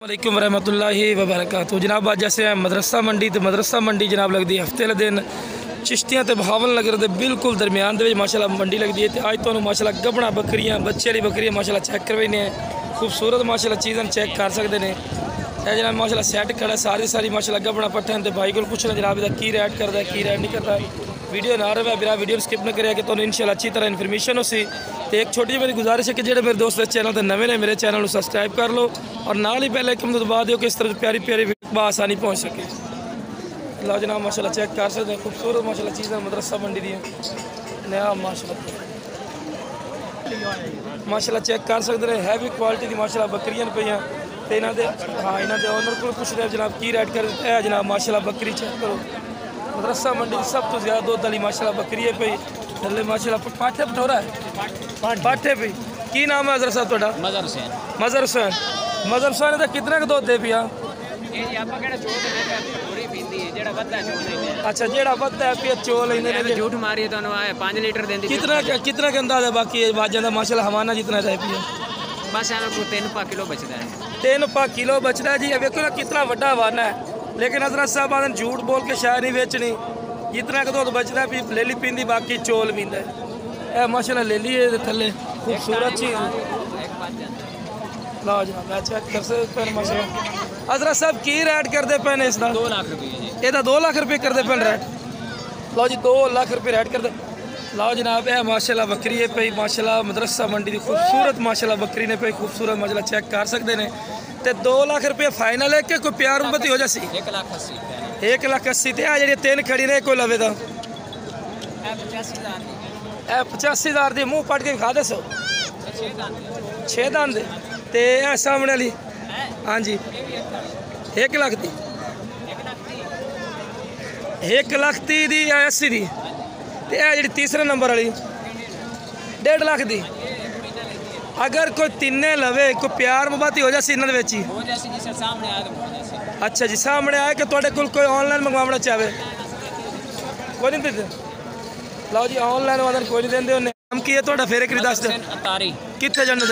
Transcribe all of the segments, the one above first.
वालेकुम रहमतुल्लाहि व बरकातहू। जनाब आज जैसे है मदरसा मंडी, तो मदरसा मंडी जनाब लगती है हफ्ते दिन चिश्तियाँ तो भावन लगर दे बिल्कुल दरमियान दे माशाल्लाह मंडी लगती है। तो अज तो माशाल्लाह गबना बकरियाँ बच्चे वाली बकरियाँ माशाल्लाह चेक करवाने हैं। खूबसूरत माशाल्लाह चीज़ें चेक कर सकते हैं। यह जनाब माशाल्लाह सैट खड़ा सारी माशाल्लाह गबना पट्ठे तो भाई को पूछना जनाब इसका की रेट करता है की रेट नहीं करता। वीडियो ना रहा बिना वीडियो स्किप न करें कि तुम्हें इंशाल्लाह अच्छी तरह इन्फॉर्मेशन हो सी। तो एक छोटी मेरी गुजारिश है कि जो मेरे दोस्त इस चैनल पर नवे ने मेरे चैनल को सबसक्राइब कर लो और नाल ही पहले एक दबा दो कि इस तरह प्यारी प्यारी आसानी पहुँच सके। लो जनाब माशाल्लाह चेक कर सकते हैं खूबसूरत माशाल्लाह चीज़ें मदरसा मंडी दी नया माशाल्लाह चेक कर सकते हैं। हैवी क्वालिटी की माशाल्लाह बकरियां पे हैं। तो इन्हों के हाँ इन्हों के ओनर को पूछते हैं जनाब की रेट कर है जनाब माशाल्लाह बकरी चेक करो। मदरसा मंडी सब तो ज़्यादा दूध वाली माशाल्लाह बकरी है पई थले माशाल्लाह पाठे पठोरा है पाठे पे की नाम है हज़रत साहब थोड़ा? मज़हर हुसैन। मज़हर हुसैन का कितना का दूध दे पिया? अच्छा जेड़ा वधदा है पिया चो लेंदे ने झूठ मारी तो 5 लीटर देंदी कितना के अंदाज़ा बाकी बाजां दा माशाल्लाह हवाना जितना दे पिया बस हमें को 3 किलो बचदा है 3 किलो बचदा है जी। अब देखो ना कितना बड़ा हवाना है। लेकिन हज़रत साहब आदन झूठ बोल के शायद नहीं बेचनी जितना का दूध बचदा है लेली पींदी बाकी चोल पींदा है। ए माशाल्लाह लेली है थले खूबसूरत चीज़ लो जनाब मैं चेक कर सकते हैं माशाल्लाह। हज़रत साहब की रेट करते पे ने इसका? 2 लाख रुपये। ये 2 लाख रुपये करते पे रेट। लो जी 2 लाख रुपये रेट करते। लो जनाब यह माशाल्लाह बकरी है पे माशाल्लाह मदरसा मंडी की खूबसूरत माशाल्लाह बकरी ने पे खूबसूरत माशाल्लाह चेक कर सकते हैं। तो 2 लाख रुपये फाइनल है कि कोई प्यार उम्मती हो जासी? 1,80,000 तो जी 3 खड़ी ने कोई लवे तो 85,000 की मुँह पट के खा दे सो 6 दान दे ते सामने वाली हाँ जी 1 लाख दी 1,30,000 दी 80 दी ते जी तीसरे नंबर वाली 1.5 लाख दी। अगर कोई तिन्ने लवे कोई प्यार मुहब्बत हो जाए इन्होंने बेची अच्छा जी सामने आए कि थोड़े कोई ऑनलाइन मंगवाना चाहे कोई नहीं देते। लो जी ऑनलाइन वाला कोई नहीं देंगे नाम की है थोड़ा फिर एक दस दो कितने जाने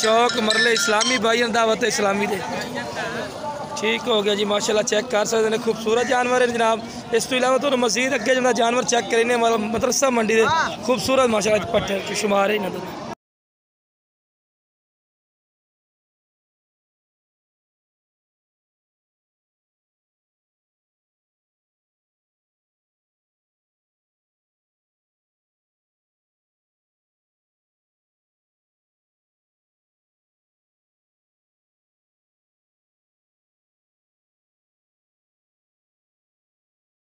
चौक मरले इस्लामी भाई दावत इस्लामी दे ठीक हो गया जी माशाल्लाह चेक कर सकते हैं। खूबसूरत जानवर है जनाब। इस तो इलावा तो मजीद अगे जो जानवर चेक करेंगे मदरसा मंडी के खूबसूरत माशाल्लाह पट्टे शुमार है इन्होंने।